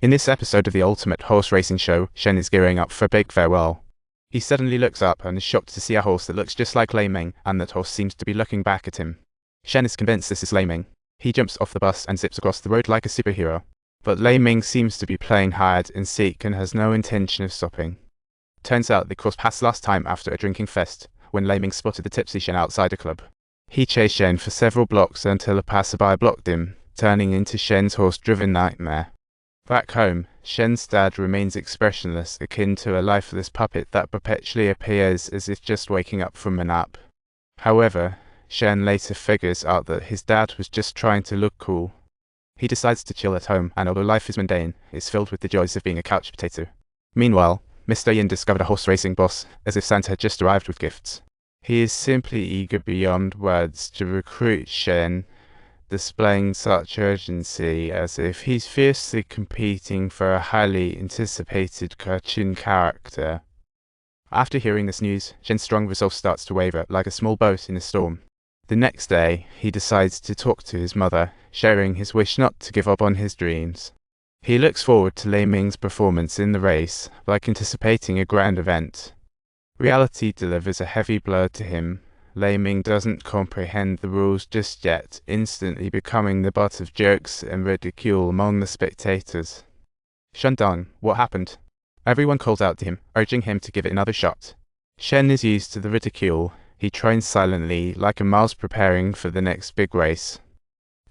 In this episode of the ultimate horse racing show, Shen is gearing up for a big farewell. He suddenly looks up and is shocked to see a horse that looks just like Ming, and that horse seems to be looking back at him. Shen is convinced this is Ming. He jumps off the bus and zips across the road like a superhero. But Ming seems to be playing hide and seek and has no intention of stopping. Turns out they crossed paths last time after a drinking fest, when Ming spotted the tipsy Shen outside a club. He chased Shen for several blocks until a passerby blocked him, turning into Shen's horse-driven nightmare. Back home, Shen's dad remains expressionless, akin to a lifeless puppet that perpetually appears as if just waking up from a nap. However, Shen later figures out that his dad was just trying to look cool. He decides to chill at home, and although life is mundane, is filled with the joys of being a couch potato. Meanwhile, Mr. Yin discovered a horse racing boss, as if Santa had just arrived with gifts. He is simply eager beyond words to recruit Shen, displaying such urgency as if he's fiercely competing for a highly anticipated cartoon character. After hearing this news, Shen's strong resolve starts to waver like a small boat in a storm. The next day, he decides to talk to his mother, sharing his wish not to give up on his dreams. He looks forward to Ming's performance in the race, like anticipating a grand event. Reality delivers a heavy blow to him. Ming doesn't comprehend the rules just yet, instantly becoming the butt of jokes and ridicule among the spectators. Shandong, what happened? Everyone calls out to him, urging him to give it another shot. Shen is used to the ridicule. He trains silently, like a mouse preparing for the next big race.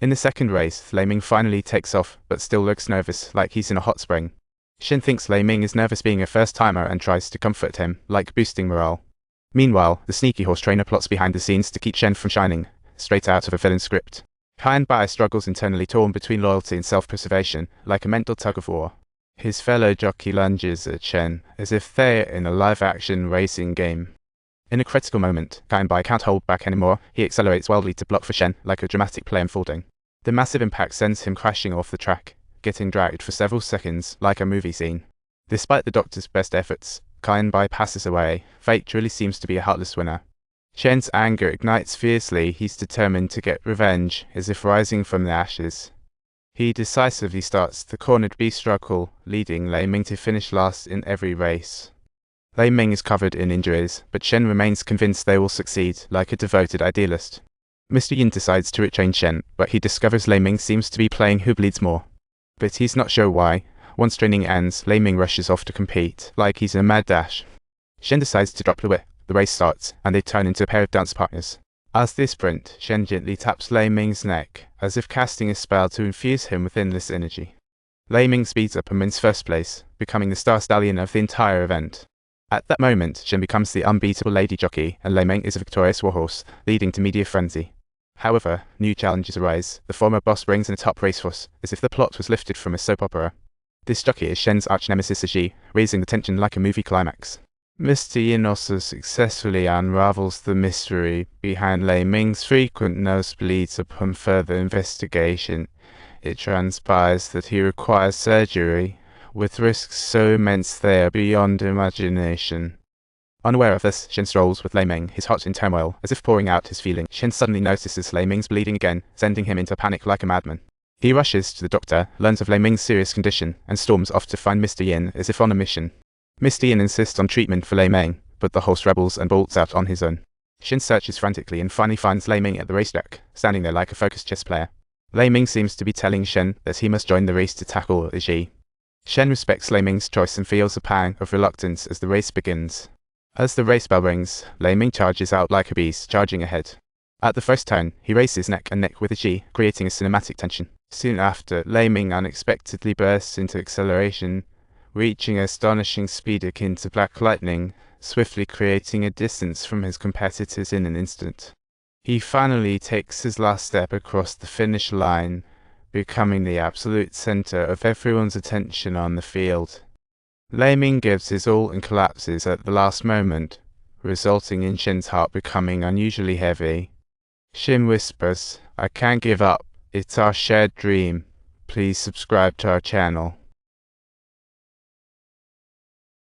In the second race, Ming finally takes off, but still looks nervous, like he's in a hot spring. Shen thinks Ming is nervous being a first-timer and tries to comfort him, like boosting morale. Meanwhile, the sneaky horse trainer plots behind the scenes to keep Shen from shining, straight out of a villain script. Bai struggles internally, torn between loyalty and self-preservation, like a mental tug-of-war. His fellow jockey lunges at Shen, as if they're in a live-action racing game. In a critical moment, Bai can't hold back anymore. He accelerates wildly to block for Shen, like a dramatic play unfolding. The massive impact sends him crashing off the track, getting dragged for several seconds, like a movie scene. Despite the doctor's best efforts, Bai passes away. Fate truly seems to be a heartless winner. Shen's anger ignites fiercely. He's determined to get revenge, as if rising from the ashes. He decisively starts the cornered bee struggle, leading Ming to finish last in every race. Ming is covered in injuries, but Shen remains convinced they will succeed, like a devoted idealist. Mr. Yin decides to retrain Shen, but he discovers Ming seems to be playing who bleeds more. But he's not sure why. Once training ends, Ming rushes off to compete, like he's in a mad dash. Shen decides to drop the whip. The race starts, and they turn into a pair of dance partners. As they sprint, Shen gently taps Ming's neck, as if casting a spell to infuse him with endless energy. Ming speeds up and wins first place, becoming the star stallion of the entire event. At that moment, Shen becomes the unbeatable lady jockey, and Ming is a victorious warhorse, leading to media frenzy. However, new challenges arise. The former boss brings in a top racehorse, as if the plot was lifted from a soap opera. This jockey is Shen's arch-nemesis Ji, raising the tension like a movie climax. Mr. Yin also successfully unravels the mystery behind Ming's frequent nosebleeds upon further investigation. It transpires that he requires surgery, with risks so immense they are beyond imagination. Unaware of this, Shen strolls with Ming, his heart in turmoil, as if pouring out his feelings. Shen suddenly notices Ming's bleeding again, sending him into panic like a madman. He rushes to the doctor, learns of Ming's serious condition, and storms off to find Mr. Yin, as if on a mission. Mr. Yin insists on treatment for Ming, but the horse rebels and bolts out on his own. Shen searches frantically and finally finds Ming at the racetrack, standing there like a focused chess player. Ming seems to be telling Shen that he must join the race to tackle Ji. Shen respects Ming's choice and feels a pang of reluctance as the race begins. As the race bell rings, Ming charges out like a beast, charging ahead. At the first turn, he races neck and neck with Ji, creating a cinematic tension. Soon after, Ming unexpectedly bursts into acceleration, reaching astonishing speed akin to black lightning, swiftly creating a distance from his competitors in an instant. He finally takes his last step across the finish line, becoming the absolute center of everyone's attention on the field. Ming gives his all and collapses at the last moment, resulting in Shen's heart becoming unusually heavy. Shen whispers, "I can't give up. It's our shared dream. Please subscribe to our channel."